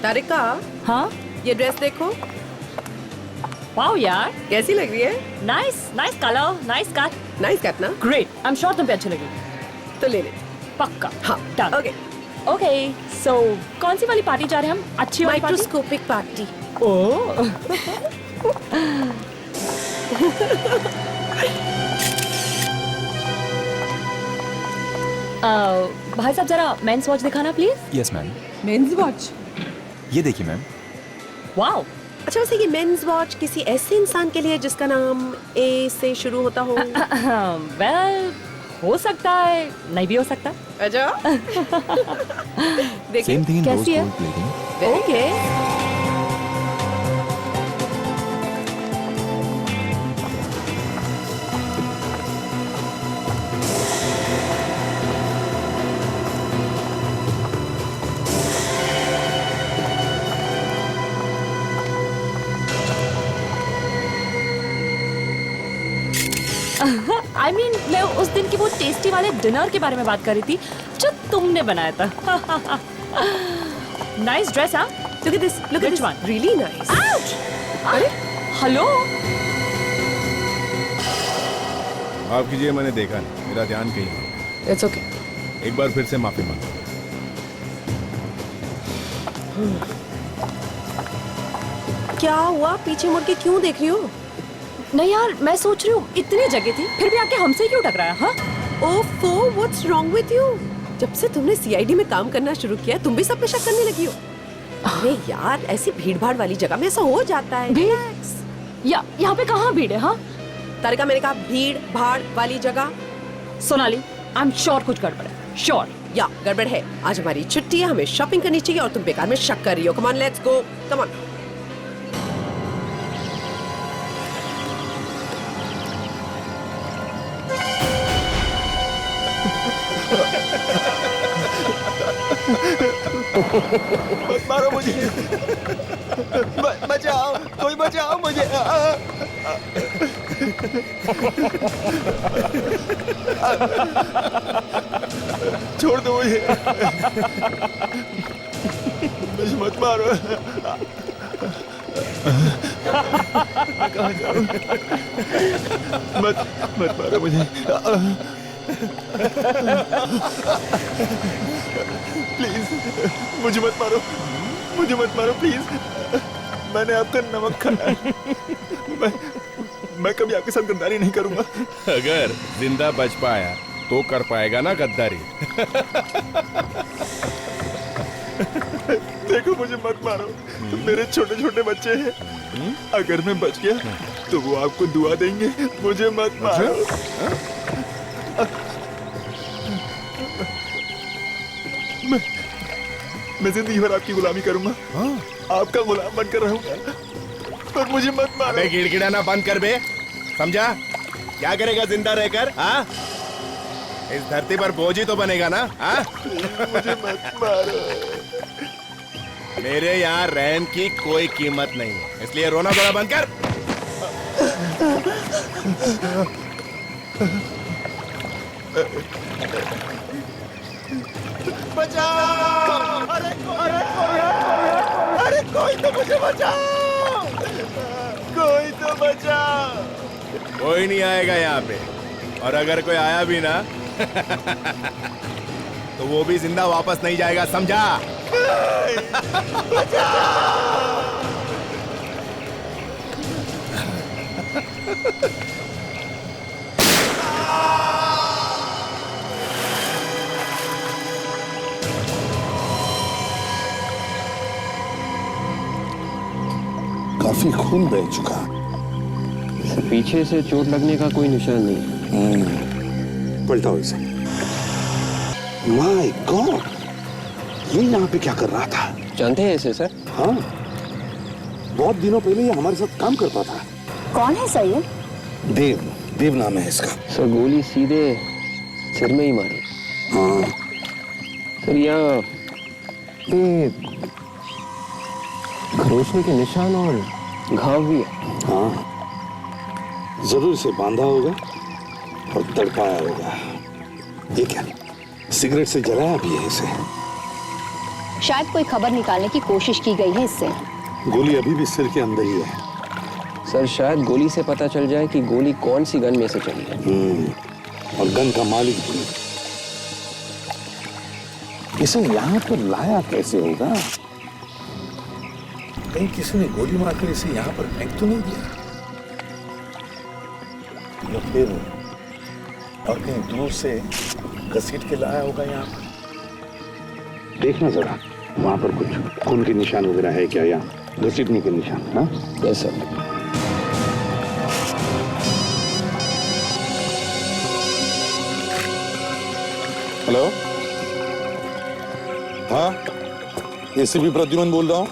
तारिका, हाँ ये ड्रेस देखो, वाओ यार, कैसी लग रही है? Nice nice colour, nice cut, nice cut ना? ग्रेट। आई एम श्योर तुम पे अच्छी लगेगी। तो ले ले। पक्का। हाँ, डन। ओके। ओके, सो कौन सी वाली पार्टी जा रहे हैं हम? अच्छी वाली पार्टी? Microscopic party. ओह भाई साहब जरा मेंस वॉच दिखाना please. Yes ma'am. Men's watch? ये देखिए मैम। वाओ। अच्छा, वैसे ये मेंस वॉच किसी ऐसे इंसान के लिए जिसका नाम ए से शुरू होता हो? वेल, हो सकता है, नहीं भी हो सकता। अच्छा। देखिए सेम थिंग इन रोज कैसी है? Gold plating. Okay. I mean, मैं उस दिन की वो टेस्टी वाले डिनर के बारे में बात कर रही थी जो तुमने बनाया था। नाइस ड्रेस, हाँ? Look at this. Look at Which this. one? Really nice. Ouch! अरे, हेलो? माफ कीजिए, मैंने देखा नहीं, मेरा ध्यान कहीं और। it's okay. एक बार फिर से माफी मांगता हूं। क्या हुआ? पीछे मुड़ के क्यों देख रही हो? नहीं यार, मैं सोच रही हूँ इतनी जगह थी फिर भी आके हमसे क्यों टकराया? हाँ? ओफो, what's wrong with you? जब से तुमने सीआईडी में काम करना शुरू किया, तुम भी सब पे शक करने लगी हो। अरे यार, ऐसी भीड़-भाड़ वाली जगह में ऐसा हो जाता है। भीड़? Relax. यहाँ पे कहाँ भीड़ है? हाँ? तारिका, मैंने कहा भीड़-भाड़ वाली जगह। सोनाली, आई एम श्योर कुछ गड़बड़ है। श्योर। या गड़बड़ है। आज हमारी छुट्टी है, हमें शॉपिंग करनी चाहिए और तुम बेकार में शक कर रही हो। Come on, let's go. Come on. मारो मुझे। बचाओ, कोई बचाओ मुझे। छोड़ दो मुझे। मुझे मत मारो। कहाँ जाऊँ? मत मारो मुझे। प्लीज, मुझे मत मारो, मुझे मत मारो प्लीज। मैंने आपका नमक खाया। मैं कभी आपके साथ गद्दारी नहीं करूंगा। अगर जिंदा बच पाया तो कर पाएगा ना गद्दारी। देखो, मुझे मत मारो, मेरे छोटे छोटे बच्चे हैं। अगर मैं बच गया तो वो आपको दुआ देंगे। मुझे मत मारो। मैं जिंदगी भर आपकी गुलामी करूंगा। आपका गुलाम बनकर रहूंगा, पर मुझे मत मारो। अबे गिड़गिड़ाना बंद कर बे, समझा? क्या करेगा जिंदा रहकर? हाँ, इस धरती पर बोझ ही तो बनेगा ना। हाँ, मुझे मत मारो। मेरे यहाँ रहम की कोई कीमत नहीं है, इसलिए रोना धोना बंद कर। बचाओ! अरे कोई तो मुझे बचाओ! कोई तो बचाओ! कोई नहीं आएगा यहाँ पे, और अगर कोई आया भी ना तो वो भी जिंदा वापस नहीं जाएगा, समझा? काफी खून बह चुका। पीछे से चोट लगने का कोई निशान नहीं। पलटाओ इसे। माय गॉड, ये यहाँ पे क्या कर रहा था? जानते हैं इसे सर? हाँ, बहुत दिनों पहले ये हमारे साथ काम करता था। कौन है सर ये? देव नाम है इसका। सर गोली सीधे सिर में ही मारी। हाँ, सर यहाँ पे खरोचने के निशान और घाव भी है। हाँ, जरूर इसे बांधा होगा और तड़पाया होगा। ये क्या, सिगरेट से जलाया भी है इसे? शायद कोई खबर निकालने की कोशिश की गई है इससे। गोली अभी भी सिर के अंदर ही है। सर शायद गोली से पता चल जाए कि गोली कौन सी गन में से चली है। और गन का मालिक भी। इसे यहाँ पर लाया कैसे होगा? कहीं किसी ने गोली मारकर इसे यहाँ पर फेंक तो नहीं दिया? या फिर और कहीं दूर से घसीट के लाया होगा यहाँ पर? देखना जरा वहां पर कुछ खून के निशान वगैरह है क्या, या घसीटने के निशान? हाँ यस सर। हेलो, हाँ एसीपी प्रद्युमन बोल रहा हूं।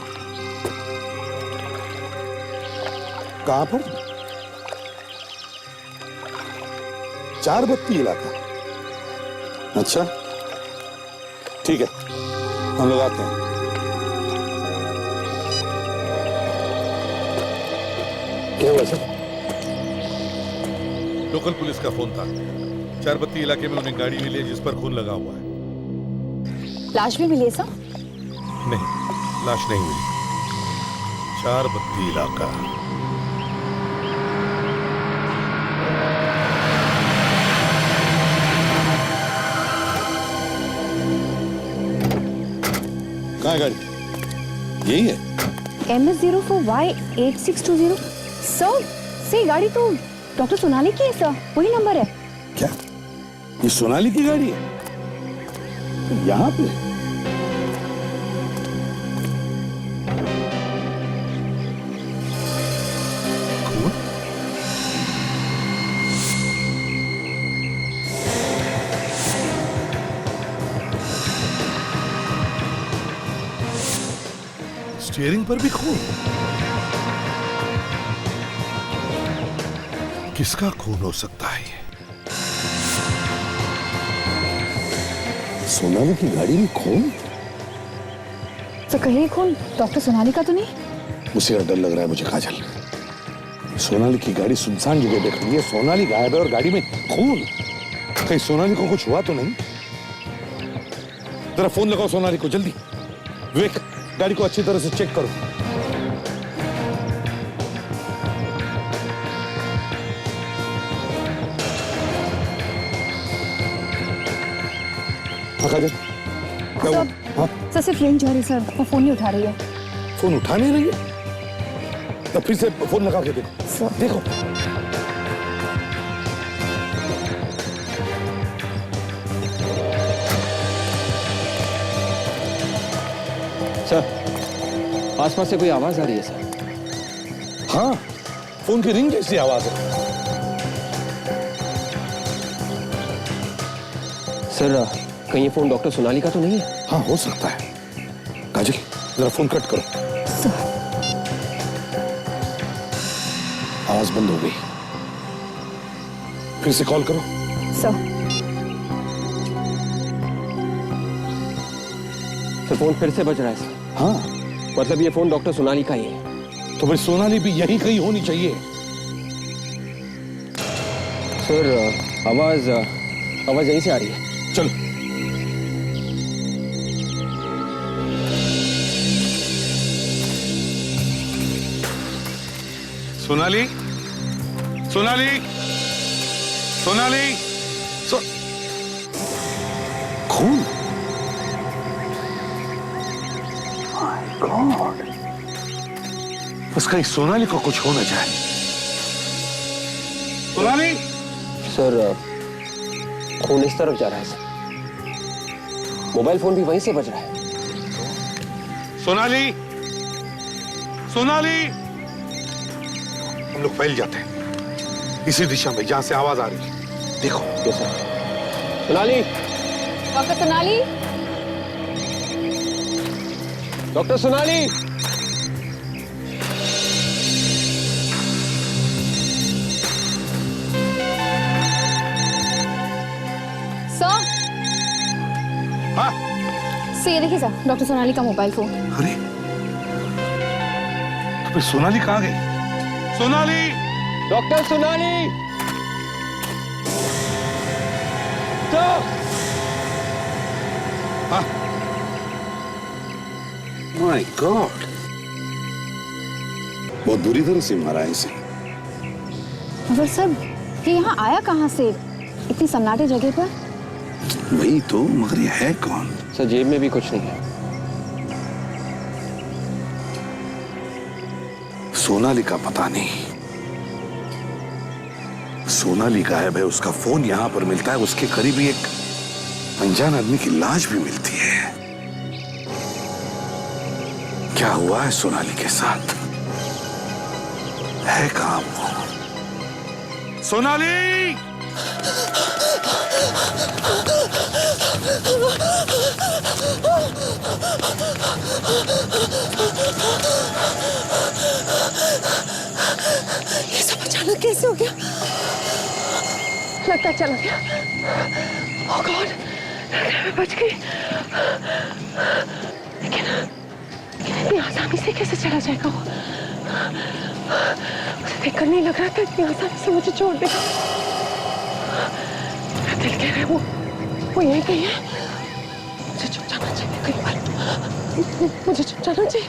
कहां पर? चार बत्ती इलाका। अच्छा ठीक है, हम लोग आते हैं। क्या हुआ सर? लोकल पुलिस का फोन था। चारबत्ती इलाके में उन्हें गाड़ी मिली है जिस पर खून लगा हुआ है। लाश भी मिली है सर? नहीं, लाश नहीं मिली। चारबत्ती इलाका। कहाँ है गाड़ी? यही है? MS04Y8620। सर से गाड़ी तो डॉक्टर सोनाली की है सर, वही नंबर है। क्या ये सोनाली की गाड़ी है? यहाँ पे? स्टीयरिंग पर भी खून। किसका खून हो सकता है ये? सोनाली की गाड़ी में खून? तो कहीं खून डॉक्टर सोनाली का तो नहीं? मुझे डर लग रहा है मुझे काजल। सोनाली की गाड़ी सुनसान जगह देख रही है, सोनाली गायब है और गाड़ी में खून। कहीं सोनाली को कुछ हुआ तो नहीं? जरा फोन लगाओ सोनाली को जल्दी। विवेक गाड़ी को अच्छी तरह से चेक करो। काजल क्या हुआ? हाँ? सर सिर्फ रिंग जा रही है सर, वो फोन नहीं उठा रही है। फोन उठा नहीं रही है? तो फिर से फोन लगा के देखो। देखो सर आसपास से कोई आवाज आ रही है सर। हाँ फोन की रिंग जैसी आवाज है। सर कहीं ये फोन डॉक्टर सोनाली का तो नहीं है? हाँ हो सकता है। काजल जरा फोन कट करो। आवाज बंद हो गई, फिर से कॉल करो। सर फोन फिर से बज रहा है सर। हाँ मतलब ये फोन डॉक्टर सोनाली का ही है। तो फिर सोनाली भी यही कहीं होनी चाहिए। सर आवाज यहीं से आ रही है। चलो सोनाली, सोनाली, सोनाली, खून। माय गॉड, बस कहीं सोनाली को कुछ हो न जाए। सोनाली सर खून इस तरफ जा रहा है सर। मोबाइल फोन भी वहीं से बज रहा है। सोनाली, सोनाली, हम लोग फैल जाते हैं इसी दिशा में जहां से आवाज आ रही है। देखो yes sir. Sonali, doctor Sonali, doctor Sonali. Sir हाँ सर ये देखिए सर, डॉक्टर सोनाली का मोबाइल फोन। अरे तो फिर सोनाली कहाँ गई? सोनाली, डॉक्टर सोनाली। हाँ माय गॉड, बहुत बुरी तरह से मारा है इसे। मगर सर ये यहाँ आया कहाँ से इतनी सन्नाटे जगह पर? वही तो, मगर ये है कौन? सर जेब में भी कुछ नहीं है। सोनाली का पता नहीं। सोनाली गायब है, उसका फोन यहां पर मिलता है, उसके करीब ही एक अनजान आदमी की लाश भी मिलती है। क्या हुआ है सोनाली के साथ? है कहां वो? सोनाली! ये सब अचानक कैसे हो गया? लगता है चला गया। ओह गॉड, मैं बच गई। लेकिन इतनी आसानी से कैसे चला जाएगा वो? उसे देखकर नहीं लग रहा था इतनी आसानी से मुझे छोड़ देगा। मेरा दिल कह रहा है वो यहीं कहीं है। मुझे छुप जाना चाहिए कहीं पर। मुझे छुप जाना चाहिए।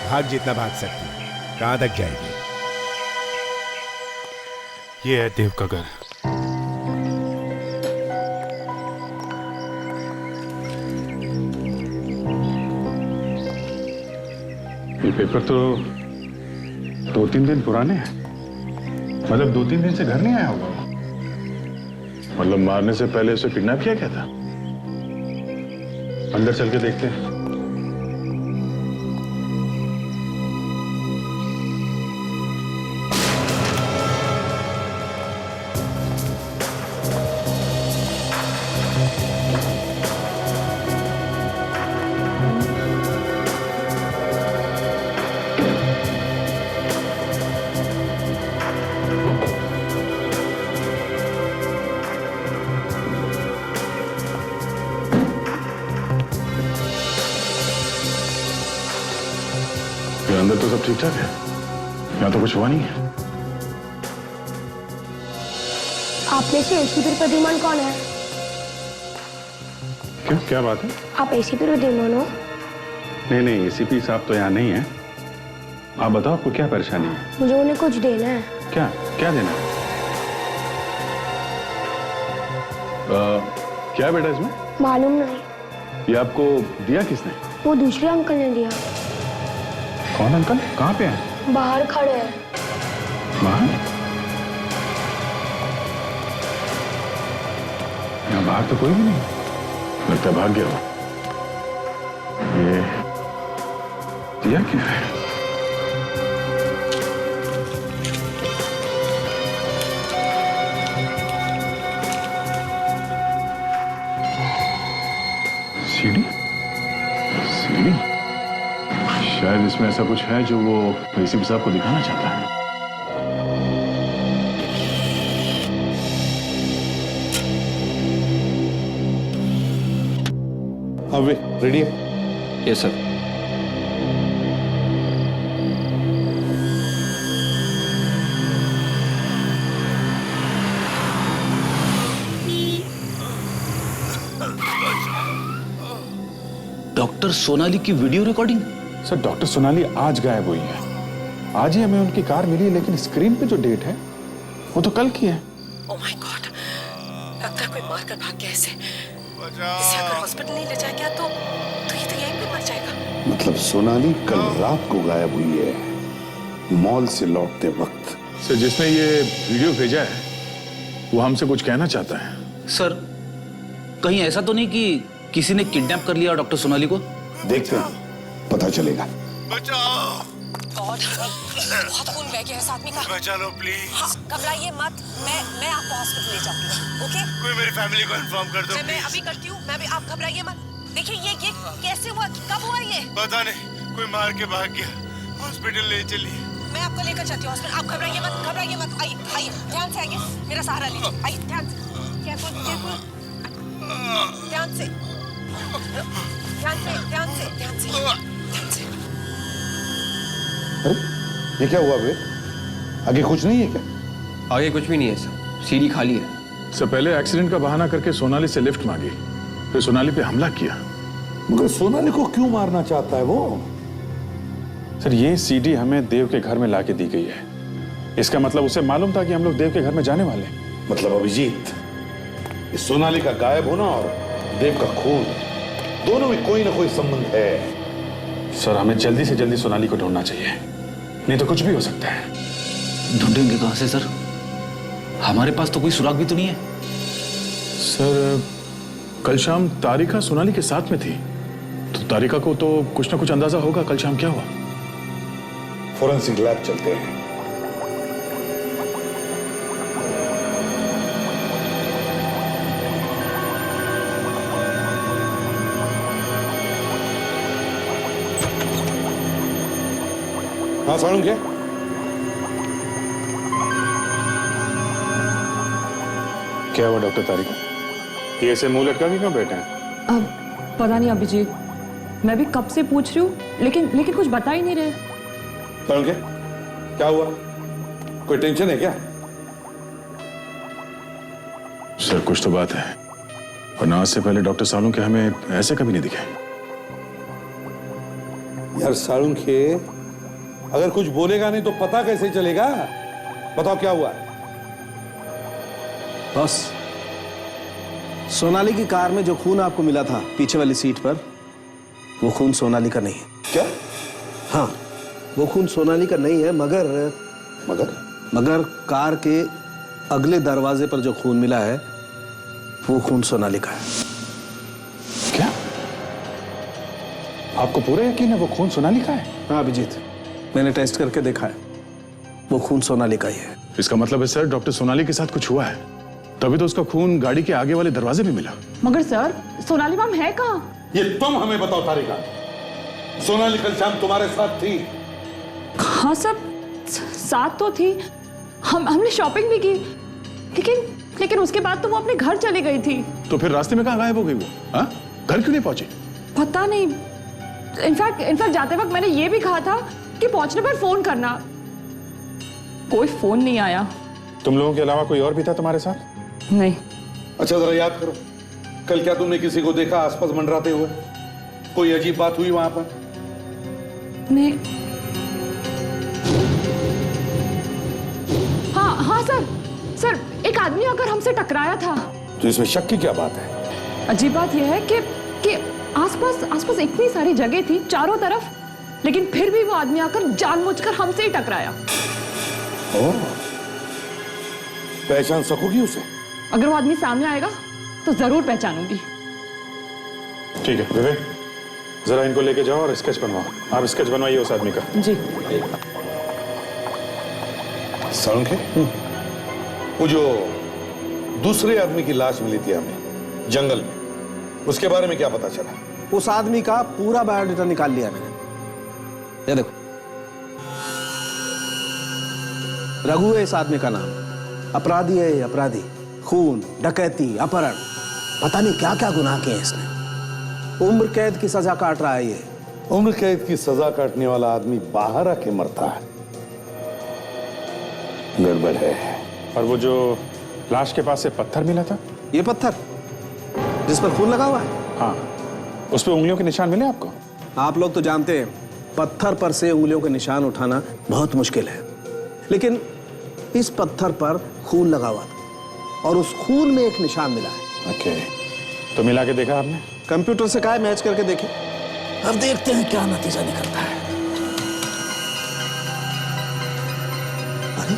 भाग जितना भाग सकती है, कहां तक जाएगी? ये है देव का घर। ये पेपर तो 2-3 दिन पुराने हैं। मतलब 2-3 दिन से घर नहीं आया होगा। मतलब मारने से पहले उसे किडनैप किया गया था। अंदर चल के देखते हैं। अंदर तो सब ठीक ठाक है, यहाँ तो कुछ हुआ नहीं है। आप में से एसीपी प्रद्युमन कौन है? क्यों, क्या बात है? आप एसीपी प्रद्युमन हो? नहीं, एसीपी साहब तो यहाँ नहीं है। आप बताओ, आपको क्या परेशानी है? मुझे उन्हें कुछ देना है। क्या क्या देना है? क्या है बेटा इसमें? मालूम नहीं। ये आपको दिया किसने? वो दूसरे अंकल ने दिया। कौन अंकल? कहाँ पे है? बाहर खड़े हैं। बाहर? यहाँ बाहर तो कोई भी नहीं, लगता है भाग गया हो। ये दिया क्या है? सीढ़ी? सीढ़ी? शायद इसमें ऐसा कुछ है जो वो एसीपी साहब को दिखाना चाहता है। अब रेडी है? Yes sir. डॉक्टर सोनाली की video recording? Sir doctor Sonali आज गायब हुई है। आज ही हमें उनकी कार मिली है, लेकिन स्क्रीन पे जो डेट है वो तो कल की है। ओह माय गॉड, लगता है कोई मार कर भाग गया इसे। इसे अगर हॉस्पिटल नहीं ले जाया गया तो ये तो यहीं पे मर जाएगा। मतलब सोनाली कल रात को गायब हुई है, मॉल से लौटते वक्त। सर जिसने ये वीडियो भेजा है वो हमसे कुछ कहना चाहता है। सर कहीं ऐसा तो नहीं कि किसी ने किडनैप कर लिया डॉक्टर सोनाली को? देखते हैं, पता चलेगा। बचाओ! गॉड, बहुत खून बह गया है इस आदमी का। बचा लो प्लीज। हाँ, घबराइए मत, मैं आपको हॉस्पिटल ले जाऊंगी। ओके? कोई मेरी फैमिली को इन्फॉर्म कर दो। मैं अभी करती हूँ। आप घबराइए मत। देखिए ये कैसे हुआ, कब हुआ ये? पता नहीं, कोई मार के भाग गया। हॉस्पिटल ले चलिए। मैं आपको लेकर चलती हूँ हॉस्पिटल। आप घबराइए मत। आइए ध्यान से आइए, मेरा सहारा लीजिए। आइए ध्यान से, केयरफुल ध्यान से। अरे ये क्या हुआ बे? आगे कुछ नहीं है क्या? आगे कुछ भी नहीं है सर, सीढ़ी खाली है। सर पहले एक्सीडेंट का बहाना करके सोनाली से लिफ्ट मांगी, फिर सोनाली पे हमला किया। मगर सोनाली को क्यों मारना चाहता है वो? सर ये सीडी हमें देव के घर में लाके दी गई है। इसका मतलब उसे मालूम था कि हम लोग देव के घर में जाने वाले हैं। मतलब अभिजीत, इस सोनाली का गायब होना और देव का खून, दोनों में कोई ना कोई संबंध है। सर हमें जल्दी से जल्दी सोनाली को ढूंढना चाहिए, नहीं तो कुछ भी हो सकता है। ढूंढेंगे कहां से सर? हमारे पास तो कोई सुराग भी तो नहीं है। सर कल शाम तारिका सोनाली के साथ में थी, तो तारिका को तो कुछ ना कुछ अंदाजा होगा कल शाम क्या हुआ। फोरेंसिक लैब चलते हैं। हाँ सारुण, क्या हुआ डॉक्टर तारिका? ये ऐसे मुंह लटका के क्यों बैठे हैं? अब पता नहीं अभिजीत, मैं भी कब से पूछ रही हूँ, लेकिन कुछ बता ही नहीं रहे। सारुण क्या हुआ? कोई टेंशन है क्या? सर कुछ तो बात है, वरना आज से पहले डॉक्टर सालुंखे के हमें ऐसे कभी नहीं दिखे। यार सारुंखे, अगर कुछ बोलेगा नहीं तो पता कैसे चलेगा? बताओ क्या हुआ? बॉस, सोनाली की कार में जो खून आपको मिला था पीछे वाली सीट पर, वो खून सोनाली का नहीं है। क्या? हाँ, वो खून सोनाली का नहीं है, मगर मगर मगर कार के अगले दरवाजे पर जो खून मिला है वो खून सोनाली का है। क्या? आपको पूरा यकीन है वो खून सोनाली का है? हाँ अभिजीत, मैंने टेस्ट करके देखा है, वो खून सोनाली का ही है। इसका मतलब है सर डॉक्टर सोनाली के साथ कुछ हुआ है, तभी तो उसका खून गाड़ी के आगे वाले दरवाजे में मिला। मगर सर सोनाली मैम है कहाँ? ये तुम हमें बताओ तारिका, सोनाली कल शाम तुम्हारे साथ थी? हाँ सब साथ तो थी, हमने शॉपिंग भी की, लेकिन उसके बाद तो वो अपने घर चली गई थी। तो फिर रास्ते में कहाँ गायब हो गई वो? हाँ, घर क्यों नहीं पहुंची? पता नहीं, इनफैक्ट जाते वक्त मैंने ये भी कहा था कि पहुंचने पर फोन करना, कोई फोन नहीं आया। तुम लोगों के अलावा कोई और भी था तुम्हारे साथ? नहीं। अच्छा जरा याद करो, कल क्या तुमने किसी को देखा आसपास मंडराते हुए? कोई अजीब बात हुई वहां पर? नहीं। हाँ सर एक आदमी आकर हमसे टकराया था। तो इसमें शक की क्या बात है? अजीब बात यह है कि आसपास इतनी सारी जगह थी चारों तरफ, लेकिन फिर भी वो आदमी आकर जानबूझकर हमसे ही टकराया। पहचान सकोगी उसे? अगर वो आदमी सामने आएगा तो जरूर पहचानूंगी। ठीक है विवेक, जरा इनको लेके जाओ और स्केच बनवाओ। आप स्केच बनवाइए उस आदमी का। जी। सारुंखे, वो जो दूसरे आदमी की लाश मिली थी हमें जंगल में, उसके बारे में क्या पता चला? उस आदमी का पूरा बायोडाटा निकाल लिया मैंने। ये देखो, रघु है इस आदमी का नाम। अपराधी है, अपराधी, खून, डकैती, अपहरण, पता नहीं क्या क्या गुनाह किए इसने। उम्र कैद की सजा काट रहा है ये। उम्र कैद की सजा काटने वाला आदमी बाहर आके मरता है, गड़बड़ है। और वो जो लाश के पास से पत्थर मिला था, ये पत्थर जिस पर खून लगा हुआ है? हाँ, उस पर उंगलियों के निशान मिले आपको? आप लोग तो जानते हैं पत्थर पर से उंगलियों के निशान उठाना बहुत मुश्किल है, लेकिन इस पत्थर पर खून लगा हुआ था और उस खून में एक निशान मिला है। ओके, तो मिला के देखा आपने? कंप्यूटर से कहा मैच करके देखें, अब देखते हैं क्या नतीजा निकलता है। अरे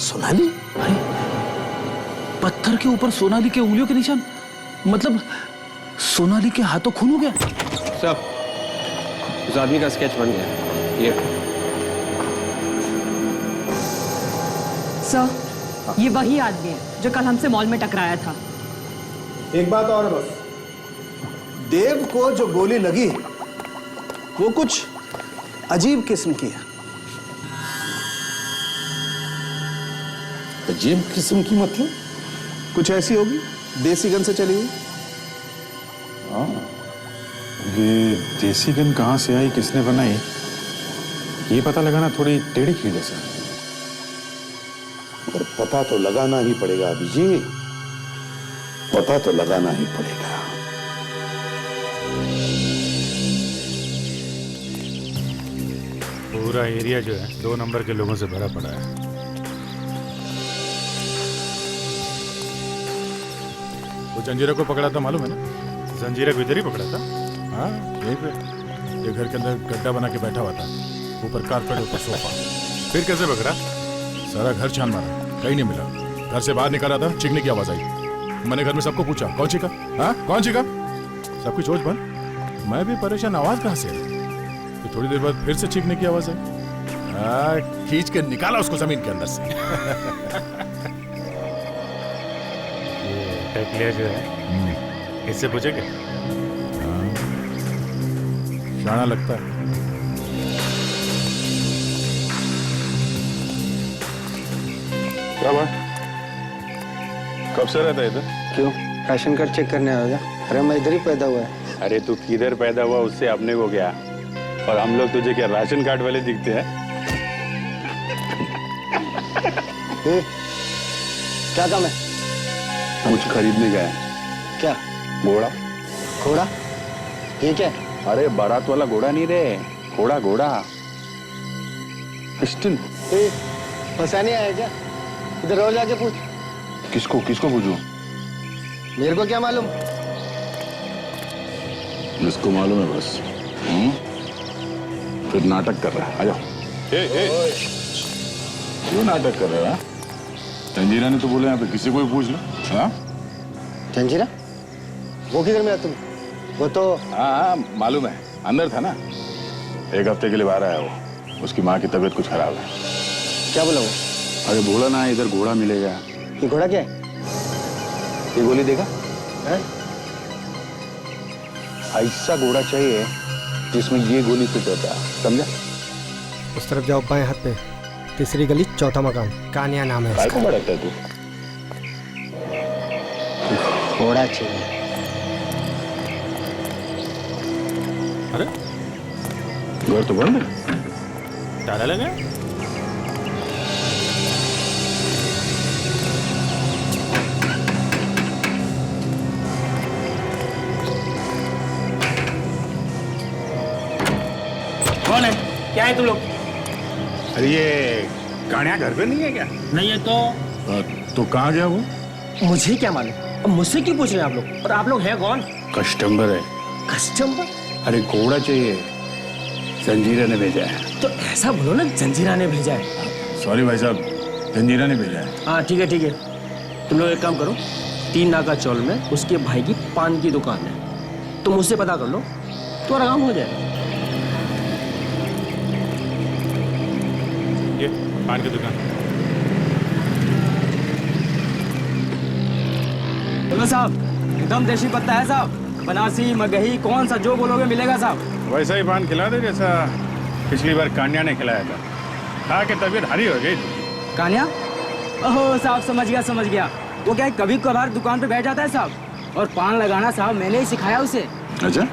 सोनाली, अरे पत्थर के ऊपर सोनाली के उंगलियों के निशान, मतलब सोनाली के हाथों खून हो गया। सब उस आदमी का स्केच बन गया। ये सर, ये वही आदमी है जो कल हमसे मॉल में टकराया था। एक बात और है बस, देव को जो गोली लगी वो कुछ अजीब किस्म की है। अजीब किस्म की मतलब? कुछ ऐसी होगी देसी गन से चली हुई। ये देसी गन कहाँ से आई, किसने बनाई, ये पता लगाना थोड़ी टेढ़ी खीर जैसा। पर पता तो लगाना ही पड़ेगा अभिजीत, पता तो लगाना ही पड़ेगा। पूरा एरिया जो है 2 नंबर के लोगों से भरा पड़ा है। वो जंजीरा को पकड़ा था मालूम है ना? जंजीरा को इधर ही पकड़ा था। हाँ यहीं पे, ये घर के अंदर गड्ढा बना के बैठा हुआ था, ऊपर कारपेट ऊपर सोफा। फिर कैसे पकड़ा? सारा घर छान मारा, कहीं नहीं मिला। घर से बाहर निकला था, चीखने की आवाज आई। मैंने घर में सबको पूछा कौन चीखा, हाँ कौन चीखा? सबकी सोच बंद। मैं भी परेशान, आवाज कहाँ से आई? तो थोड़ी देर बाद फिर से चीखने की आवाज आई। खींच के निकाला उसको जमीन के अंदर से। ये टकलिया जो है, इससे पूछे क्या? शाना लगता है। क्या बात? कब से रहता है इधर? क्यों, राशन कार्ड चेक करने आया? अरे मैं इधर ही पैदा हुआ है। अरे तू किधर पैदा हुआ उससे अपने को क्या, और हम लोग तुझे क्या राशन कार्ड वाले दिखते हैं? क्या काम है? कुछ खरीदने गया। क्या? घोड़ा। घोड़ा? ये क्या? अरे बारात वाला घोड़ा नहीं रे, घोड़ा घोड़ा। पिस्टन। फंसाने आया क्या? इधर और जाके पूछ। किसको किसको पूछूं? मेरे को क्या मालूम? जिसको मालूम है बस। फिर नाटक कर रहा है, आ जाओ। क्यों नाटक कर रहा है? जंजीरा ने तो बोले यहाँ पे किसी को भी पूछ लो। हाँ? जंजीरा? वो किधर मिला तुम? वो तो हाँ मालूम है, अंदर था ना। 1 हफ्ते के लिए बाहर आया वो। उसकी माँ की तबीयत कुछ खराब है। क्या बोला वो? अरे बोला ना इधर घोड़ा मिलेगा। ये घोड़ा क्या है? ये गोली देखा? ऐसा घोड़ा चाहिए जिसमें ये गोली फिट होता है, समझा? उस तरफ जाओ, बाएं हाथ पे, तीसरी गली, चौथा मकान, कानिया नाम है इसका। बड़ा तू घोड़ा चाहिए। अरे घर तो बंद है, ताला लगा। कौन है? क्या है तुम लोग? अरे ये कान्या घर पे नहीं है क्या? नहीं है तो कहाँ गया वो? मुझे क्या मालूम? अब मुझसे क्यों पूछ रहे हैं आप लोग? और आप लोग हैं कौन? कस्टमर है। कस्टमर? अरे घोड़ा चाहिए, जंजीरा ने भेजा है। तो ऐसा बोलो ना, जंजीरा ने भेजा है। सॉरी भाई साहब, जंजीरा ने भेजा है। हाँ ठीक है ठीक है, तुम लोग एक काम करो, 3 नाका चौल में उसके भाई की पान की दुकान है, तुम उससे पता कर लो, तुम्हारा काम हो जाएगा। ये पान की दुकान। बोलो साहब, एकदम देसी पत्ता है साहब, बनारसी मगही कौन सा जो बोलोगे मिलेगा साहब। वैसा ही पान खिला दे जैसा पिछली बार कान्या ने खिलाया था। खा के तबीयत हरी हो गई। कान्या? ओहो साहब, समझ गया। वो क्या है, कभी कभार दुकान पे बैठ जाता है साहब, और पान लगाना साहब मैंने ही सिखाया उसे। अच्छा,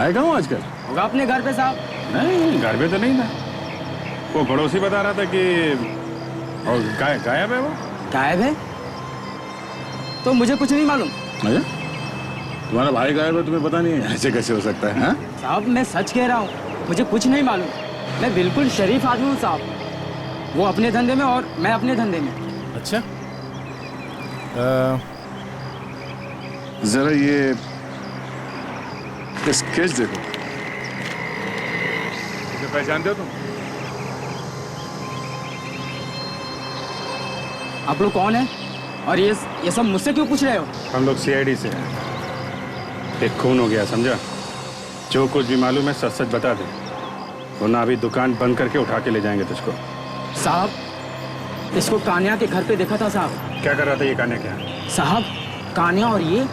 आएगा हूँ आजकल? होगा अपने घर पे साहब। नहीं, घर पे तो नहीं था। वो पड़ोसी बता रहा था कि और गायब है। वो गायब है? तो मुझे कुछ नहीं मालूम। अच्छा, तुम्हारा भाई गायब है, तुम्हें पता नहीं है? ऐसे कैसे हो सकता है? साहब मैं सच कह रहा हूँ, मुझे कुछ नहीं मालूम। मैं बिल्कुल शरीफ आदमी हूँ साहब, वो अपने धंधे में और मैं अपने धंधे में। अच्छा, जरा ये स्केच देखो। इसे पहचानते हो तुम? आप लोग कौन हैं? और ये सब मुझसे क्यों पूछ रहे हो? हम लोग सीआईडी से हैं। एक खून हो गया, समझा? जो कुछ भी मालूम है सच सच बता दे, वरना अभी दुकान बंद करके उठा के ले जाएंगे तुझको। साहब इसको कान्या के घर पे देखा था साहब। क्या कर रहा था ये कान्या? क्या साहब, कान्या और ये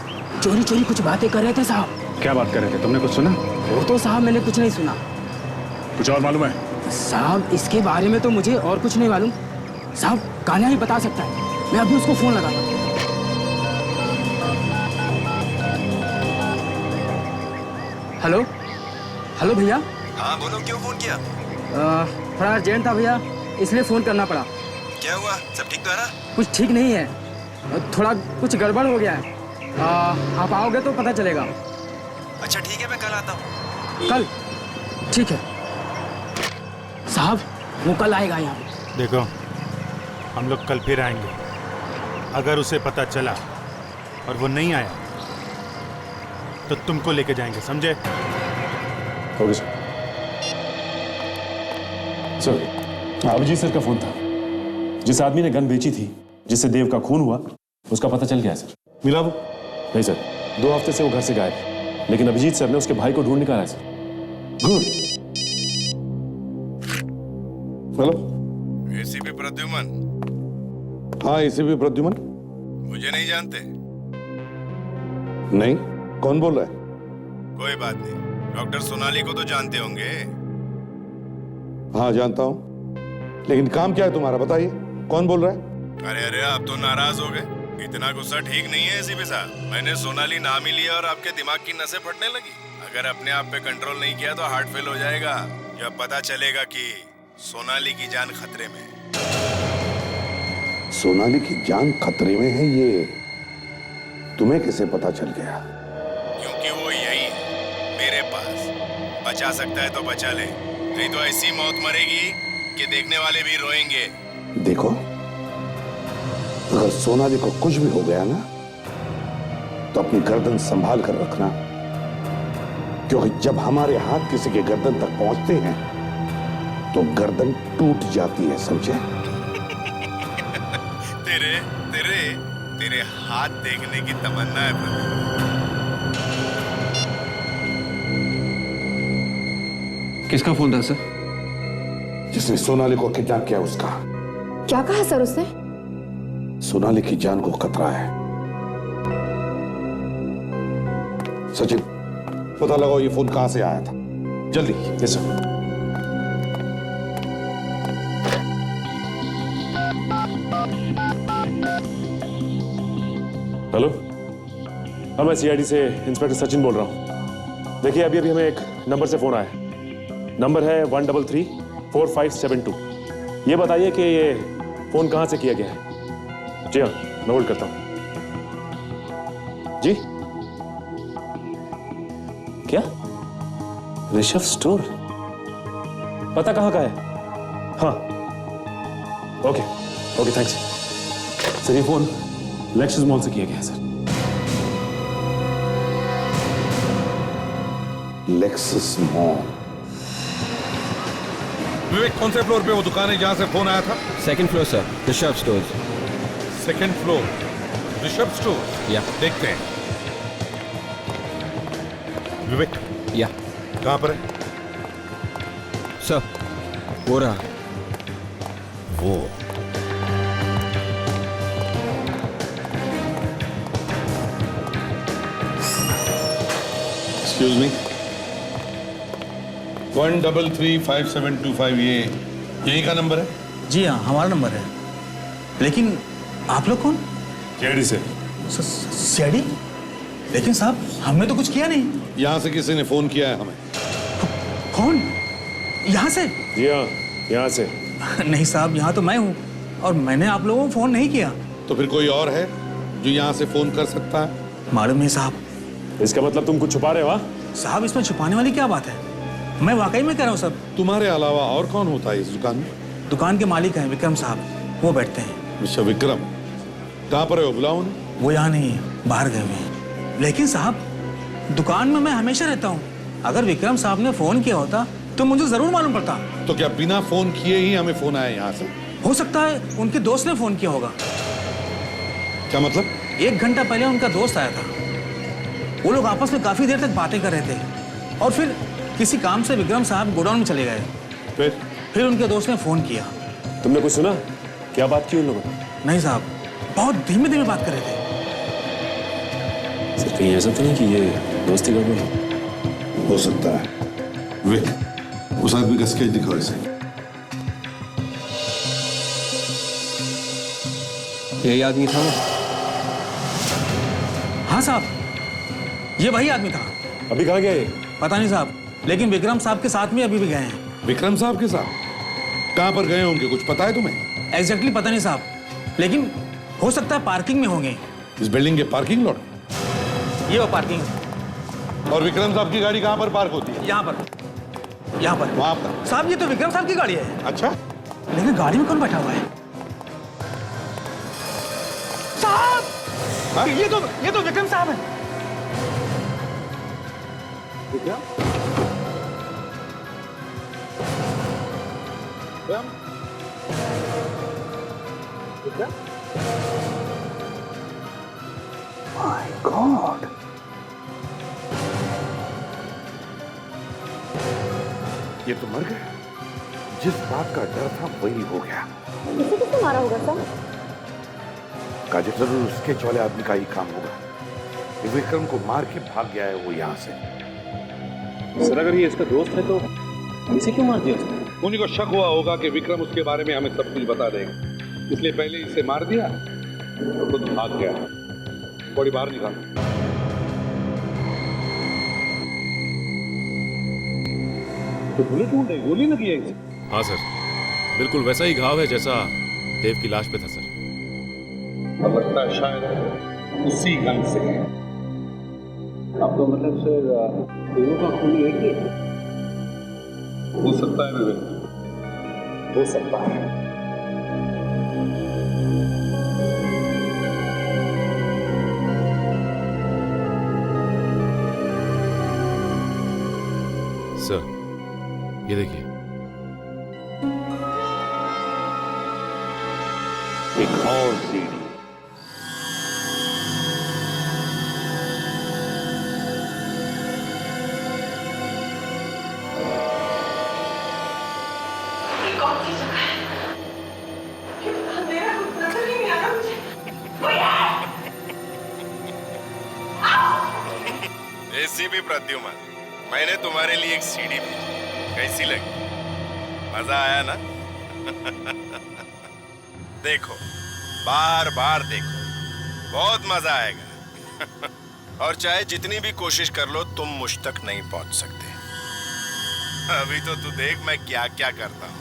चोरी चोरी कुछ बातें कर रहे थे साहब। क्या बात कर रहे थे? तुमने कुछ सुना? वो तो साहब मैंने कुछ नहीं सुना। कुछ और मालूम है? साहब इसके बारे में तो मुझे और कुछ नहीं मालूम साहब, कान्या ही बता सकता है। मैं अभी उसको फोन लगाता हूँ। हेलो भैया। हाँ बोलो, क्यों फोन किया? थोड़ा अर्जेंट था भैया, इसलिए फोन करना पड़ा। क्या हुआ? सब ठीक तो है ना? कुछ ठीक नहीं है, थोड़ा कुछ गड़बड़ हो गया है। आप आओगे तो पता चलेगा। अच्छा ठीक है, मैं कल आता हूँ। कल? ठीक है साहब, वो कल आएगा यहाँ पे। देखो, हम लोग कल फिर आएंगे। अगर उसे पता चला और वो नहीं आया तो तुमको लेके जाएंगे, समझे? Okay sir. अभिजीत सर का फोन था। जिस आदमी ने गन बेची थी, जिससे देव का खून हुआ, उसका पता चल गया है सर। मिला वो? नहीं सर, 2 हफ्ते से वो घर से गायब है, लेकिन अभिजीत सर ने उसके भाई को ढूंढ निकाला है sir. Good. Hello, ACP Pradyuman. हाँ एसीपी प्रद्युमन। मुझे नहीं जानते? नहीं, कौन बोल रहा है? कोई बात नहीं, डॉक्टर सोनाली को तो जानते होंगे। हाँ जानता हूँ, लेकिन काम क्या है तुम्हारा, बताइए कौन बोल रहा है? अरे आप तो नाराज हो गए। इतना गुस्सा ठीक नहीं है एसीपी साहब। मैंने सोनाली नाम ही लिया और आपके दिमाग की नसें फटने लगी। अगर अपने आप पे कंट्रोल नहीं किया तो हार्ट फेल हो जाएगा। जब पता चलेगा कि सोनाली की जान खतरे में। सोनाली की जान खतरे में है, ये तुम्हें कैसे पता चल गया? क्योंकि वो यही है मेरे पास। बचा सकता है तो बचा ले, नहीं तो ऐसी मौत मरेगी कि देखने वाले भी रोएंगे। देखो, अगर सोनाली को कुछ भी हो गया ना, तो अपनी गर्दन संभाल कर रखना, क्योंकि जब हमारे हाथ किसी के गर्दन तक पहुंचते हैं तो गर्दन टूट जाती है, समझे? तेरे हाथ देखने की तमन्ना है प्रदीप। किसका फोन था सर? जिसने सोनाली को किडनैप किया उसका। क्या कहा सर उसने? सोनाली की जान को खतरा है। सचिन, पता लगाओ ये फोन कहां से आया था, जल्दी। Yes sir. हेलो, हाँ मैं सीआईडी से इंस्पेक्टर सचिन बोल रहा हूँ। देखिए अभी हमें एक नंबर से फोन आया है। नंबर है 1334572। ये बताइए कि ये फोन कहां से किया गया है? जी हाँ, मैं होल्ड करता हूँ। जी क्या? ऋषभ स्टोर? पता कहाँ का है? हाँ ओके थैंक्स सर। ये फोन लेक्सस मॉल से किया गया है सर। Lexus mall? विवेक, कौन से फ्लोर पे वो दुकान है जहां से फोन आया था? 2nd floor sir, Rishabh stores. 2nd floor, Rishabh store. या देखते हैं। विवेक, या कहां पर है? सर वो रहा। वो एक्सक्यूज मी, 1335725, ये यही का नंबर है? जी हाँ, हमारा नंबर है। लेकिन आप लोग कौन? सीआईडी से। सीआईडी? लेकिन साहब हमने तो कुछ किया नहीं। यहां से किसी ने फोन किया है हमें। कौन? यहाँ से? जी हाँ, यहाँ से। नहीं साहब, यहाँ तो मैं हूँ और मैंने आप लोगों को फोन नहीं किया। तो फिर कोई और है जो यहाँ से फोन कर सकता है? मालूम नहीं साहब। इसका मतलब तुम कुछ छुपा रहे हो? हाँ साहब, इसमें छुपाने वाली क्या बात है? मैं वाकई में कह रहा हूँ सब। तुम्हारे अलावा और कौन होता है इस दुकान में? दुकान के मालिक हैं विक्रम साहब, वो बैठते हैं। मिस्टर विक्रम, कहाँ पर है वो? बुलाओ उन्हें। वो यहाँ नहीं है, बाहर गए हुए हैं। लेकिन साहब दुकान में मैं हमेशा रहता हूँ। अगर विक्रम साहब ने फोन किया होता तो मुझे जरूर मालूम पड़ता। तो क्या बिना फोन किए ही हमें फोन आया यहाँ से? हो सकता है उनके दोस्त ने फोन किया होगा। क्या मतलब? 1 घंटा पहले उनका दोस्त आया था। वो लोग आपस में काफी देर तक बातें कर रहे थे और फिर किसी काम से विक्रम साहब गोडाउन में चले गए। फिर उनके दोस्त ने फोन किया। तुमने कुछ सुना? क्या बात की उन लोगों ने? नहीं साहब, बहुत धीमे धीमे बात कर रहे थे। सर कहीं ऐसा तो नहीं कि ये दोस्ती गड़बड़ हो सकता है। विक, उस आदमी का स्केच दिखाओ इसे। यही आदमी था? हाँ साहब, ये वही आदमी था। अभी कहाँ गए? पता नहीं साहब, लेकिन विक्रम साहब के साथ में अभी भी गए हैं। विक्रम साहब के साथ? कहाँ पर गए होंगे, कुछ पता है तुम्हें? एग्जैक्टली पता नहीं साहब, लेकिन हो सकता है पार्किंग में होंगे। इस बिल्डिंग के पार्किंग लॉट? ये वो पार्किंग। और विक्रम साहब की गाड़ी कहाँ पर पार्क होती है? यहाँ पर, यहाँ पर, वहाँ पर। साहब ये तो विक्रम साहब की गाड़ी है। अच्छा, लेकिन गाड़ी में कौन बैठा हुआ है? साहब, ये तो विक्रम साहब है। विक्रम? विक्रम? My God! ये तो मर गए। जिस बात का डर था वही हो गया। इसे किसने मारा होगा सर? काजल, जरूर उसके चौले आदमी का ही काम होगा। ये विक्रम को मार के भाग गया है वो यहाँ से। सर अगर ये इसका दोस्त है तो इसे क्यों मार दिया उसने? उन्हीं को शक हुआ होगा कि विक्रम उसके बारे में हमें सब कुछ बता देगा, इसलिए पहले इसे मार दिया तो खुद भाग गया। बॉडी बाहर निकाल। तो गोली ढूंढ रही, गोली लगी है इसे। हाँ सर, बिल्कुल वैसा ही घाव है जैसा देव की लाश पे था सर। अब लगता है शायद उसी गन से है। अब तो मतलब सर दोनों का खून एक ही है। हो सकता है विवेक, हो सकता है। सर ये देखिए, एक और सीढ़ी। कौन सी जगह है? अंधेरा कुछ नजर ही नहीं आ रहा मुझे। कोई है? एसीपी प्रद्युमन, मैंने तुम्हारे लिए एक सीढ़ी भेजी, कैसी लगी? मजा आया ना? देखो, बार बार देखो, बहुत मजा आएगा। और चाहे जितनी भी कोशिश कर लो तुम मुझ तक नहीं पहुंच सकते। अभी तो तू देख मैं क्या क्या करता हूं।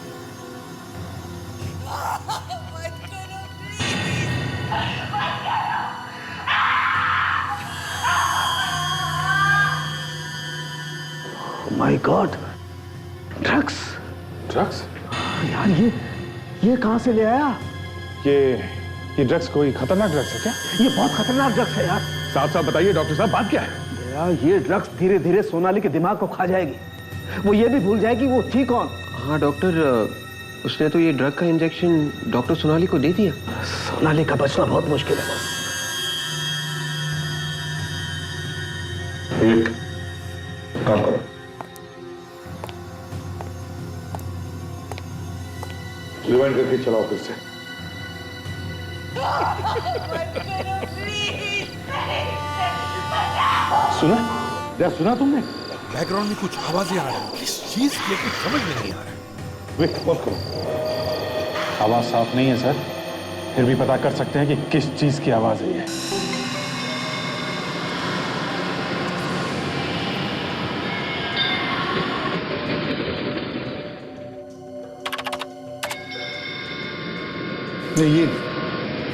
My God, drugs. ड्रग्स? यार ये कहां से ले आया? ये ड्रग्स कोई खतरनाक ड्रग्स है क्या? ये बहुत खतरनाक ड्रग्स है यार। साफ साफ बताइए डॉक्टर साहब, बात क्या है? यार ये ड्रग्स धीरे धीरे सोनाली के दिमाग को खा जाएगी। वो ये भी भूल जाएगी वो थी कौन। हाँ डॉक्टर, उसने तो ये ड्रग का इंजेक्शन डॉक्टर सोनाली को दे दिया। सोनाली का बचना बहुत मुश्किल है बस। एक काम करो, रिवाइंड करके चलाओ फिर से। सुना? क्या सुना तुमने? बैकग्राउंड में कुछ आवाजें आ रही हैं। किस चीज की कुछ समझ में नहीं आ रहा है। वेट, पॉज करो। आवाज साफ नहीं है सर, फिर भी पता कर सकते हैं कि किस चीज की आवाज है ये। नहीं ये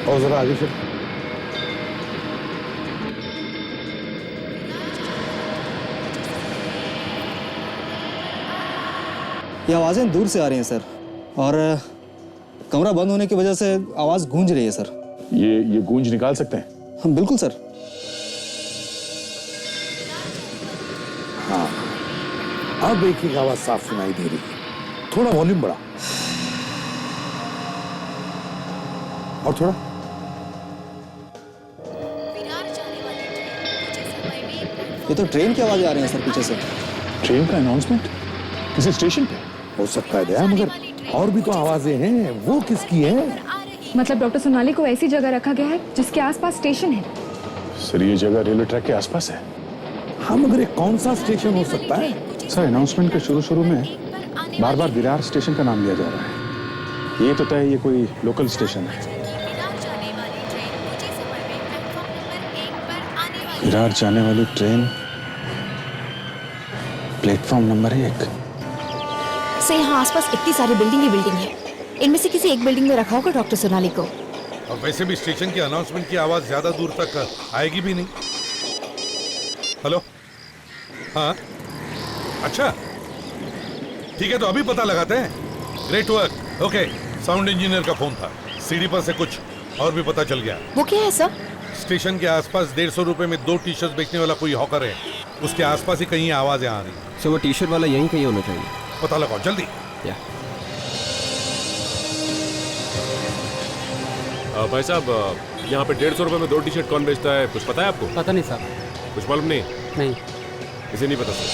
और जरा आगे चल। ये आवाज़ें दूर से आ रही हैं सर, और कमरा बंद होने की वजह से आवाज़ गूंज रही है सर। ये गूंज निकाल सकते हैं? हाँ बिल्कुल सर। हाँ, अब एक ही आवाज साफ सुनाई दे रही है। थोड़ा वॉल्यूम बढ़ा और थोड़ा। ये तो ट्रेन की आवाज़ें आ रही हैं सर पीछे से। ट्रेन का अनाउंसमेंट किसी स्टेशन पे हो सकता है दया, मगर और भी तो आवाजें हैं, वो किसकी हैं? मतलब डॉक्टर सोनाली को ऐसी जगह रखा गया है जिसके आसपास स्टेशन है। सर ये जगह रेलवे ट्रैक के आसपास है। हाँ मगर एक कौन सा स्टेशन हो सकता है? सर अनाउंसमेंट के शुरू में बार बार विरार स्टेशन का नाम लिया जा रहा है। ये तो तय ये कोई लोकल स्टेशन है। विरार जाने वाली ट्रेन प्लेटफॉर्म नंबर 1 से यहाँ आसपास इतनी सारी बिल्डिंग ही बिल्डिंग है। इनमें से किसी एक बिल्डिंग में रखा होगा डॉक्टर सोनाली को। और वैसे भी स्टेशन की अनाउंसमेंट की आवाज ज्यादा दूर तक आएगी भी नहीं। हेलो, हाँ, अच्छा ठीक है, तो अभी पता लगाते हैं। Great work. Okay, sound engineer का फोन था, सीढ़ी पर से कुछ और भी पता चल गया। वो क्या है सर? स्टेशन के आसपास 150 रुपए में 2 टी शर्ट बेचने वाला कोई हॉकर है, उसके आसपास ही कहीं आवाजें आ रही। सर वो टी शर्ट वाला यहीं कहीं होना चाहिए। पता लगाओ जल्दी। भाई साहब, यहाँ पे 150 रुपए में 2 टी शर्ट कौन बेचता है, कुछ पता है आपको? पता नहीं साहब। कुछ मालूम नहीं? नहीं। इसे नहीं पता सर।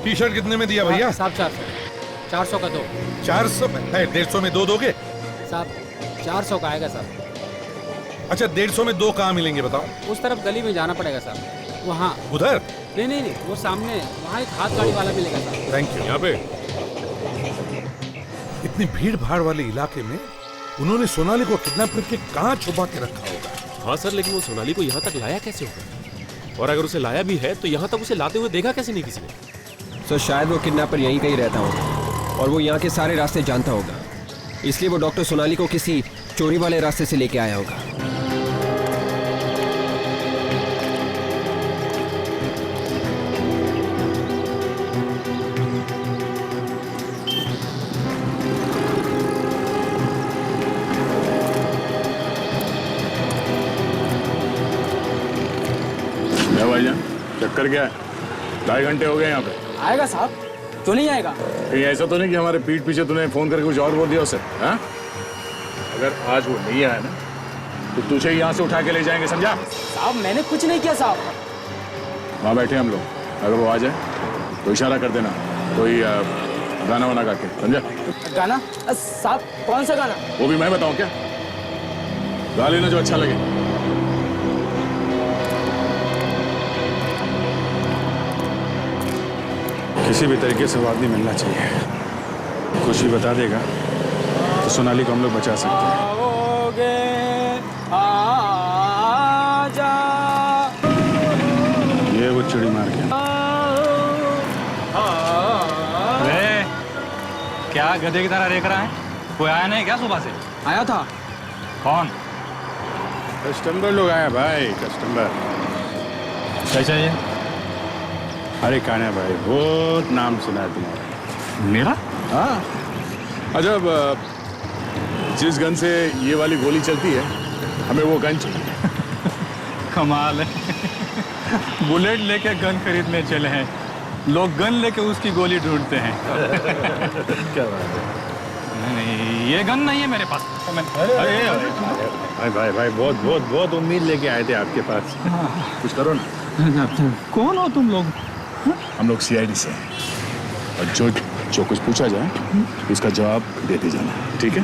टी शर्ट कितने में दिया भैया? साहब 400 का 2। 400 में है, 150 में 2 दोगे? साहब 400 का आएगा साहब। अच्छा, 150 में 2 कहाँ मिलेंगे बताओ? उस तरफ गली में जाना पड़ेगा साहब, वहाँ। उधर? नहीं, वो सामने वहाँ एक हाथ गाड़ी वाला मिलेगा साहब। Thank you. यहाँ पे इतनी भीड़ भाड़ वाले इलाके में उन्होंने सोनाली को किडनैप करके कहाँ छुपा के रखा होगा? हाँ सर, लेकिन वो सोनाली को यहाँ तक लाया कैसे होगा? और अगर उसे लाया भी है तो यहाँ तक उसे लाते हुए देखा कैसे नहीं किसी ने? सर शायद वो किडनैपर यहीं कहीं रहता होगा और वो यहाँ के सारे रास्ते जानता होगा, इसलिए वो डॉक्टर सोनाली को किसी चोरी वाले रास्ते से लेके आया होगा। क्या भाईजान, चक्कर क्या है? 2.5 घंटे हो गए यहाँ पे। आएगा साहब, क्यों नहीं आएगा? कहीं ऐसा तो नहीं कि हमारे पीठ पीछे तूने फोन करके कुछ और बोल दिया उसे? हाँ? अगर आज वो नहीं आया ना तो तुझे यहाँ से उठा के ले जाएंगे, समझा? साहब मैंने कुछ नहीं किया साहब। वहाँ बैठे हम लोग, अगर वो आ जाए तो इशारा कर देना, कोई गाना वाना गा के, समझा? गाना? साहब कौन सा गाना? वो भी मैं बताऊँ क्या? गा लेना जो अच्छा लगे। किसी भी तरीके से वो आदमी मिलना चाहिए। कुछ भी बता देगा तो सोनाली को हम लोग बचा सकते हैं। ये वो चिड़ी मार के। अरे क्या गधे की तरह देख रहा है? कोई आया नहीं क्या सुबह से? आया था। कौन? कस्टमर लोग आया भाई, कस्टमर। क्या चाहिए? अरे कान्हा भाई, बहुत नाम सुना है तुम्हारा। मेरा? हाँ। अच्छा, जिस गन से ये वाली गोली चलती है, हमें वो गन चाहिए। कमाल है। बुलेट लेके गन खरीदने चले हैं, लोग गन लेके उसकी गोली ढूंढते हैं। क्या बात है? नहीं, ये गन नहीं है मेरे पास। भाई भाई भाई, बहुत बहुत बहुत उम्मीद लेके आए थे आपके पास। कुछ करो ना। कौन हो तुम लोग? हम लोग CID से हैं और जो कुछ पूछा जाए उसका जवाब देते जाना, ठीक है?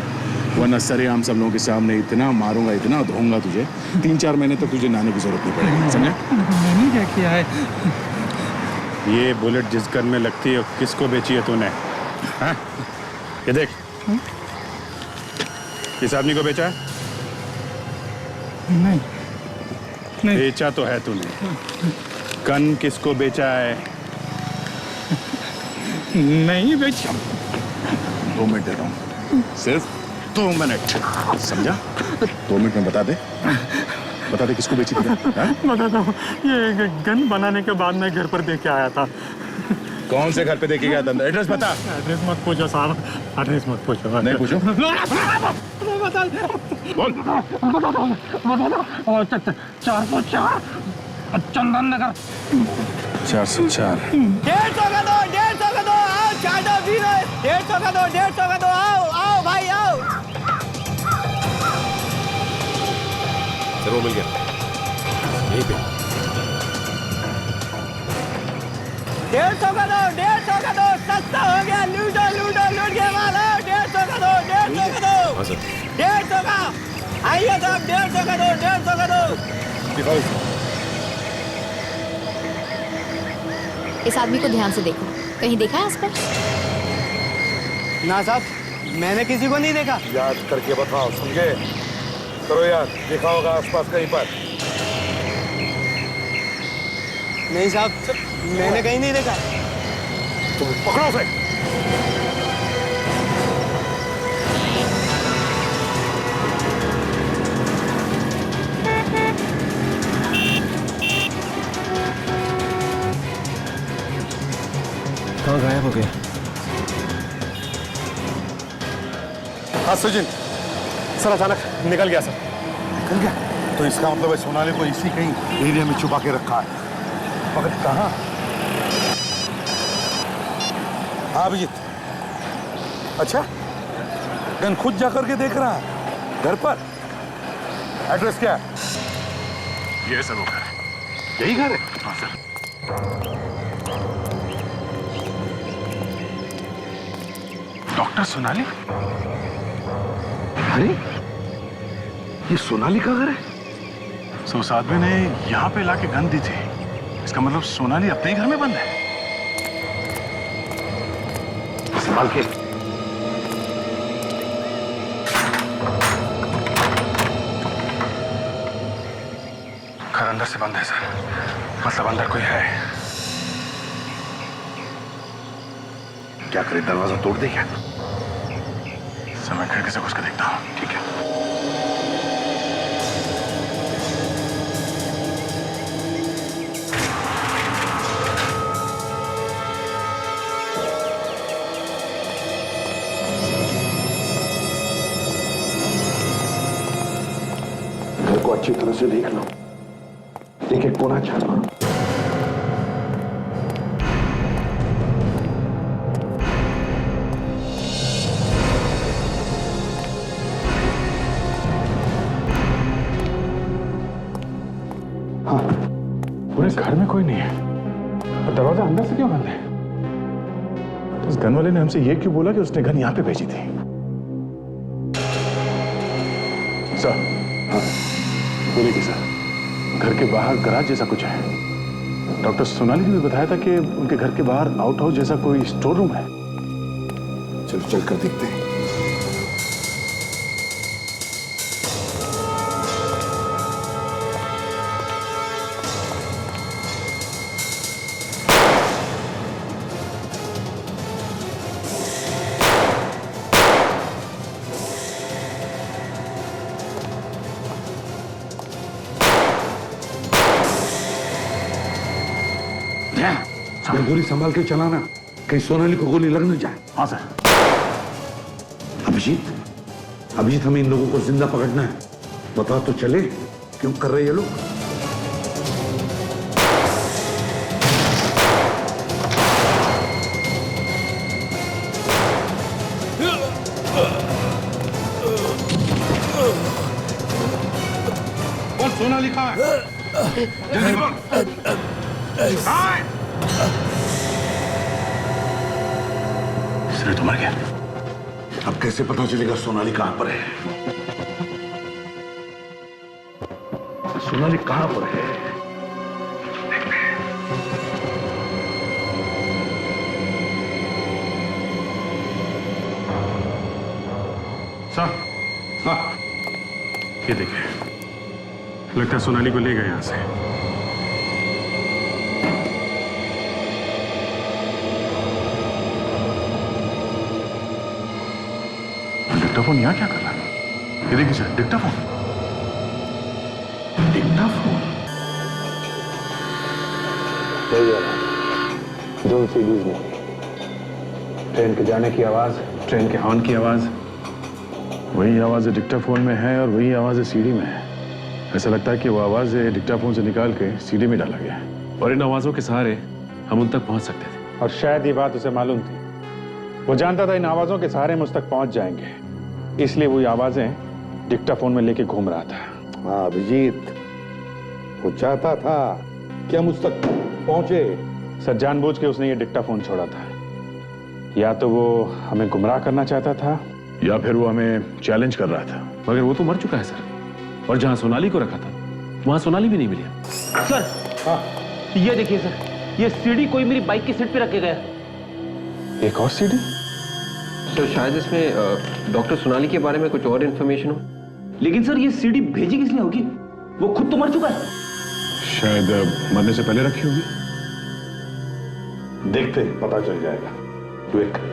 वरना सरेआम सब लोगों के सामने इतना मारूंगा, इतना धोऊंगा तुझे, 3-4 महीने तक तुझे नहाने की जरूरत नहीं पड़ेगी, समझे? मैंने क्या किया है? ये बुलेट जिस गन में लगती है किसको बेची है तूने? हाँ? ये देख, किस आदमी को बेचा है? नहीं। बेचा तो है तूने। गन किसको बेचा है? नहीं बेचा। 2 मिनट देता हूँ, सिर्फ 2 मिनट, समझा? 2 मिनट में बता दे किसको बेची थी? बताता हूँ, ये गन बनाने के बाद मैं घर पर देख के आया था। कौन से घर पे देखे गया था? एड्रेस बता। एड्रेस मत पूछो साहब, एड्रेस मत पूछो। नहीं पूछो? बोल। 404 चंदन नगर। 404। 150 का दो, 150 का दो, आओ चाय दो, 150 का दो, 150 का दो, आओ भाई आओ। सर वो मिल गया यहीं पे। 150 का दो, 150 का दो, सस्ता हो गया, लूटो लूट के माल, 150 का दो, 150 का दो। हाँ सर। 150 का, आइए साहब, 150 का दो, 150 का दो। इस आदमी को ध्यान से देखो, कहीं देखा है आसपास? ना साहब, मैंने किसी को नहीं देखा। याद करके बताओ, समझे? करो याद, देखा होगा आसपास कहीं पर। नहीं साहब, मैंने कहीं नहीं देखा। तुम पकड़ो उसे। कहाँ गायब हो गया? हाँ सुजिन, सर अचानक निकल गया सर। निकल गया? तो इसका मतलब है सोनाली को इसी कहीं एरिया में छुपा के रखा है। मगर कहाँ? हाँ अभिजीत, अच्छा गन खुद जाकर के देख रहा है घर पर? एड्रेस क्या है? ये सर वो घर है। यही घर है? हाँ सर। डॉक्टर सोनाली? अरे ये सोनाली का घर है? सो उस आदमी ने यहाँ पे लाके गन दी थी। इसका मतलब सोनाली अपने ही घर में बंद है। संभाल के। घर अंदर से बंद है सर, मतलब अंदर कोई है। क्या करे, दरवाजा तोड़ दे क्या? सर मैं खिड़की से घुस के देखता हूँ। ठीक है। घर को अच्छी तरह से देख लो, एक एक कोना छानो। पूरे घर में कोई नहीं है और दरवाजा अंदर से क्यों बंद है? तो उस गन वाले ने हमसे ये क्यों बोला कि उसने गन यहाँ पे भेजी थी? सर, हाँ बोलिए कि सर, घर के बाहर गराज जैसा कुछ है। डॉक्टर सोनाली ने भी बताया था कि उनके घर के बाहर आउट हाउस जैसा कोई स्टोर रूम है। चल चल कर देखते हैं। गोली संभाल के चलाना, कहीं सोनाली को गोली लग न जाए। हाँ सर। अभिजीत हमें इन लोगों को जिंदा पकड़ना है। बता तो चले क्यों कर रहे ये लोग? कौन सोनाली कहाँ है? जल्दी बोल। कहाँ है? तो मर गया। अब कैसे पता चलेगा सोनाली कहां पर है? सोनाली कहां पर है? सर, हाँ ये देखिए, लगता है सोनाली को ले गए यहां से। डिक्टाफोन यहाँ क्या कर रहा है? ये देखिए सर, डिक्टाफोन। दो सीडीज में ट्रेन के जाने की आवाज, ट्रेन के हॉर्न की आवाज। वही आवाज डिक्टाफोन में है और वही आवाज सीडी में है। ऐसा लगता है कि वो आवाज डिक्टाफोन से निकाल के सीडी में डाला गया और इन आवाजों के सहारे हम उन तक पहुंच सकते थे। और शायद ये बात उसे मालूम थी। वो जानता था इन आवाजों के सहारे हम उस तक पहुंच जाएंगे, इसलिए वो आवाजें डिक्टाफोन में लेके घूम रहा था। हाँ अभिजीत, वो चाहता था कि हम उस तक पहुंचे। सर जानबूझ के उसने ये डिक्टाफोन छोड़ा था। या तो वो हमें गुमराह करना चाहता था या फिर वो हमें चैलेंज कर रहा था। मगर वो तो मर चुका है सर, और जहां सोनाली को रखा था वहां सोनाली भी नहीं मिली। सर, हाँ ये देखिए सर, ये सीडी कोई मेरी बाइक की सीट पे रख के गया। एक और सीडी? सर शायद इसमें डॉक्टर सोनाली के बारे में कुछ और इन्फॉर्मेशन हो। लेकिन सर ये सीडी भेजी किसने होगी? वो खुद तो मर चुका है। शायद मरने से पहले रखी होगी। देखते ही पता चल जाएगा। वेट कर।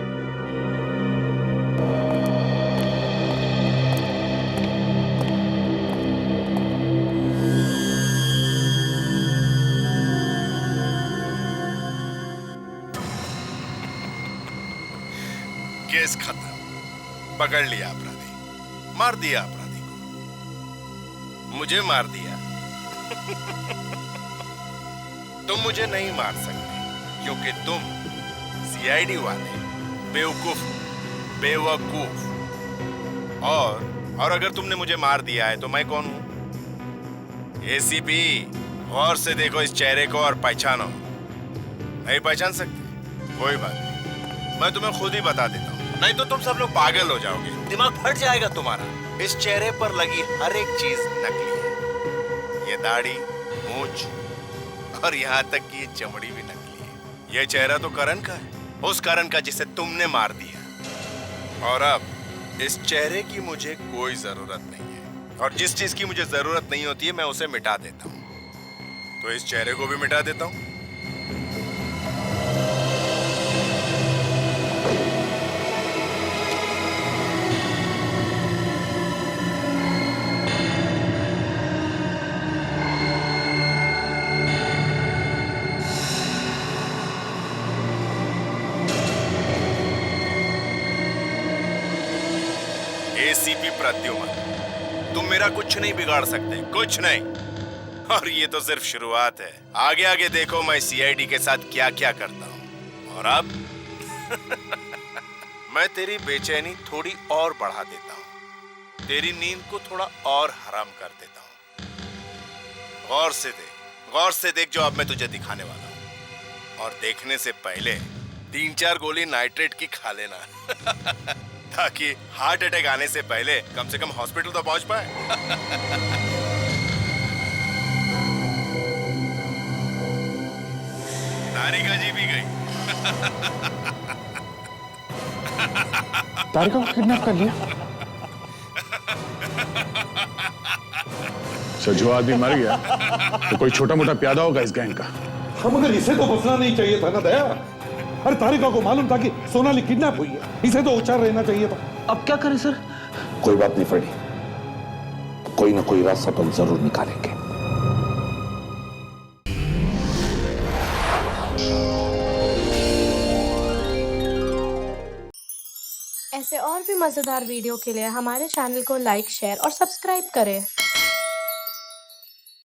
केस खत्म, पकड़ लिया अपराधी, मार दिया अपराधी को, मुझे मार दिया। तुम मुझे नहीं मार सकते क्योंकि तुम सीआईडी वाले बेवकूफ, बेवकूफ। और अगर तुमने मुझे मार दिया है तो मैं कौन हूं? एसीपी, गौर से देखो इस चेहरे को और पहचानो। नहीं पहचान सकते? कोई बात नहीं, मैं तुम्हें खुद ही बता देता हूं, नहीं तो तुम सब लोग पागल हो जाओगे, दिमाग फट जाएगा तुम्हारा। इस चेहरे पर लगी हर एक चीज नकली है। ये दाढ़ी, मूंछ और यहाँ तक कि ये चमड़ी भी नकली है। ये चेहरा तो करण का है, उस करण का जिसे तुमने मार दिया। और अब इस चेहरे की मुझे कोई जरूरत नहीं है, और जिस चीज की मुझे जरूरत नहीं होती है मैं उसे मिटा देता हूँ। तो इस चेहरे को भी मिटा देता हूँ। एसीपी प्रद्युमन, तुम मेरा कुछ नहीं बिगाड़ सकते, कुछ नहीं। और ये तो सिर्फ शुरुआत है, आगे आगे देखो मैं सीआईडी के साथ क्या क्या करता हूँ। और अब मैं तेरी बेचैनी थोड़ी और बढ़ा देता हूँ, तेरी नींद को थोड़ा और हराम कर देता हूँ। गौर से देख, गौर से देख जो अब मैं तुझे दिखाने वाला हूँ। और देखने से पहले 3-4 गोली नाइट्रेट की खा लेना ताकि हार्ट अटैक आने से पहले कम से कम हॉस्पिटल तो पहुंच पाए। तारिका जी भी गई। तारिका को किडनैप कर लिया? सर जो आदमी मर गया तो कोई छोटा मोटा प्यादा होगा इस गैंग का। हम मगर इसे तो बचना नहीं चाहिए था ना दया। अरे तारिका को मालूम था कि सोनाली किडनैप हुई है, इसे तो उछाल रहना चाहिए था। अब क्या करें सर? कोई बात नहीं फ्रेडी, कोई ना कोई रास्ता तो जरूर निकालेंगे। ऐसे और भी मजेदार वीडियो के लिए हमारे चैनल को लाइक, शेयर और सब्सक्राइब करें।